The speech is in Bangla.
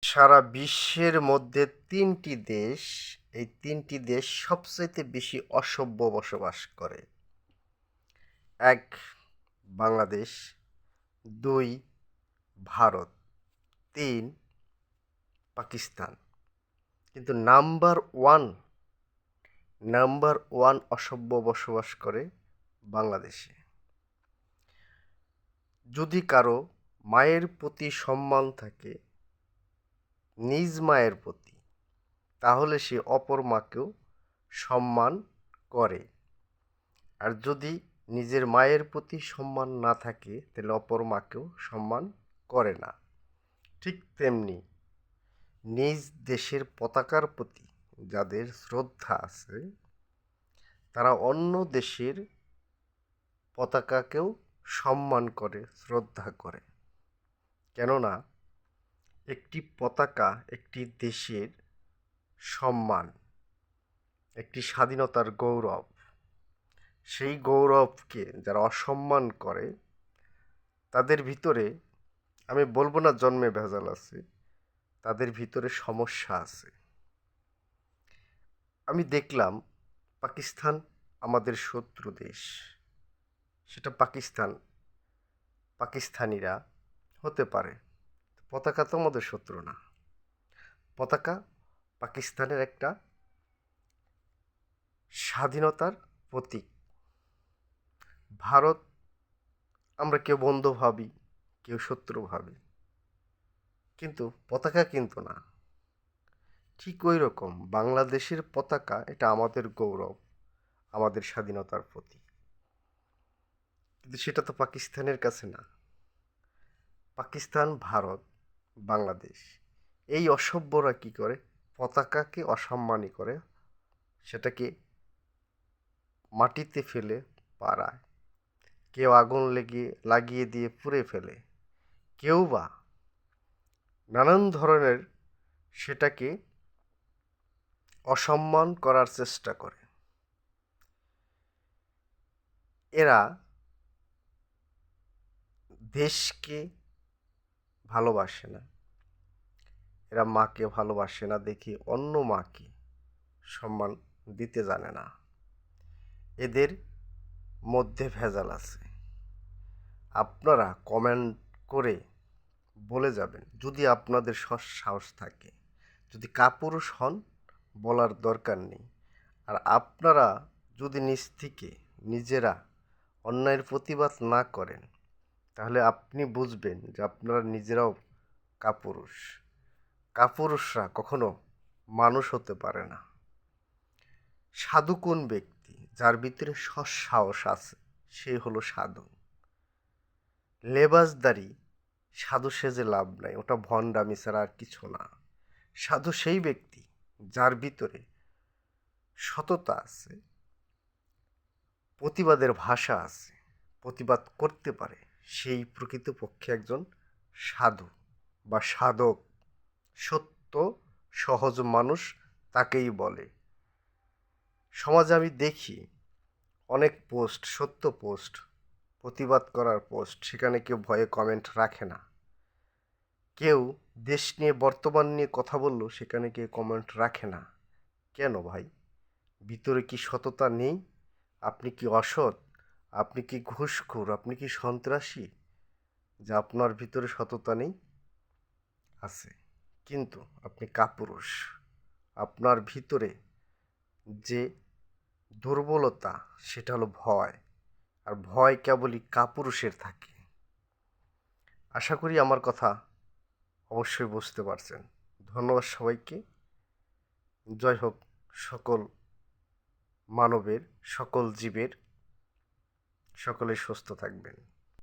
সারা বিশ্বের মধ্যে ৩টি দেশ, এই ৩টি দেশ সবচাইতে বেশি অসভ্য বসবাস করে। ১ বাংলাদেশ, ২ ভারত, ৩ পাকিস্তান। কিন্তু নাম্বার ওয়ান অসভ্য বসবাস করে বাংলাদেশে। যদি কারো মায়ের প্রতি সম্মান থাকে, নিজ মায়ের প্রতি, তাহলে সে অপর মাকেও সম্মান করে। আর যদি নিজের মায়ের প্রতি সম্মান না থাকে, তাহলে অপর মাকেও সম্মান করে না। ঠিক তেমনি নিজ দেশের পতাকার প্রতি যাদের শ্রদ্ধা আছে, তারা অন্য দেশের পতাকাকেও সম্মান করে, শ্রদ্ধা করে। কেননা একটি পতাকা একটি দেশের সম্মান, একটি স্বাধীনতার গৌরব। সেই গৌরবকে যারা অসম্মান করে, তাদের ভিতরে, আমি বলবো না জন্মে ভেজাল আছে, তাদের ভিতরে সমস্যা আছে। আমি দেখলাম পাকিস্তান আমাদের শত্রু দেশ। সেটা পাকিস্তানিরা হতে পারে, পতাকা তো আমাদের শত্রু না। পতাকা পাকিস্তানের একটা স্বাধীনতার প্রতীক। ভারত আমরা কেউ বন্ধু ভাবি, কেউ শত্রু ভাবি, কিন্তু পতাকা কিন্তু না। ঠিক ওই রকম বাংলাদেশের পতাকা, এটা আমাদের গৌরব, আমাদের স্বাধীনতার প্রতীক। কিন্তু সেটা তো পাকিস্তানের কাছে না। পাকিস্তান, ভারত, বাংলাদেশ, এই অসভ্যরা কি করে, পতাকাকে অসম্মানী করে, সেটাকে মাটিতে ফেলে পাড়ায়, কেউ আগুন লাগিয়ে দিয়ে পুড়ে ফেলে, কেউ বা নানান ধরনের সেটাকে অসম্মান করার চেষ্টা করে। এরা দেশকে ভালোবাসে না, এরা মাকে ভালোবাসে না দেখে অন্য মাকে সম্মান দিতে জানে না। এদের মধ্যে ভেজাল আছে। আপনারা কমেন্ট করে বলে যাবেন, যদি আপনাদের সাহস থাকে। যদি কাপুরুষ হন, বলার দরকার নেই। আর আপনারা যদি নিজ থেকে নিজেরা অন্যায়ের প্রতিবাদ না করেন, তাহলে আপনি বুঝবেন যে আপনারা নিজেরাও কাপুরুষ। কাপুরুষরা কখনো মানুষ হতে পারে না। সাধু কোন ব্যক্তি? যার ভিতরে সাহস আছে, সে হলো সাধু। লেবাসদারি সাধু সেজে লাভ নাই, ওটা ভণ্ডামি ছাড়া আর কিছু না। সাধু সেই ব্যক্তি যার ভিতরে সততা আছে, প্রতিবাদের ভাষা আছে, প্রতিবাদ করতে পারে, সেই প্রকৃতপক্ষে একজন সাধু বা সাধক। সত্য সহজ মানুষ তাকেই বলে। সমাজে আমি দেখি অনেক পোস্ট, সত্য পোস্ট, প্রতিবাদ করার পোস্ট, সেখানে কেউ ভয়ে কমেন্ট রাখে না। কেউ দেশ নিয়ে, বর্তমান নিয়ে কথা বললো, সেখানে কেউ কমেন্ট রাখে না। কেন ভাই? ভিতরে কি সততা নেই? আপনি কি অসৎ? আপনি কি ঘুষখোর? আপনি কি সন্ত্রাসী? যে আপনার ভিতরে সততা নেই? আছে, কিন্তু আপনি কাপুরুষ। আপনার ভিতরে যে দুর্বলতা, সেটা হলো ভয়। আর ভয় কেবলই কাপুরুষের থাকে। আশা করি আমার কথা অবশ্যই বুঝতে পারছেন। ধন্যবাদ সবাইকে। জয় হোক সকল মানবের, সকল জীবের। সকলে সুস্থ থাকবেন।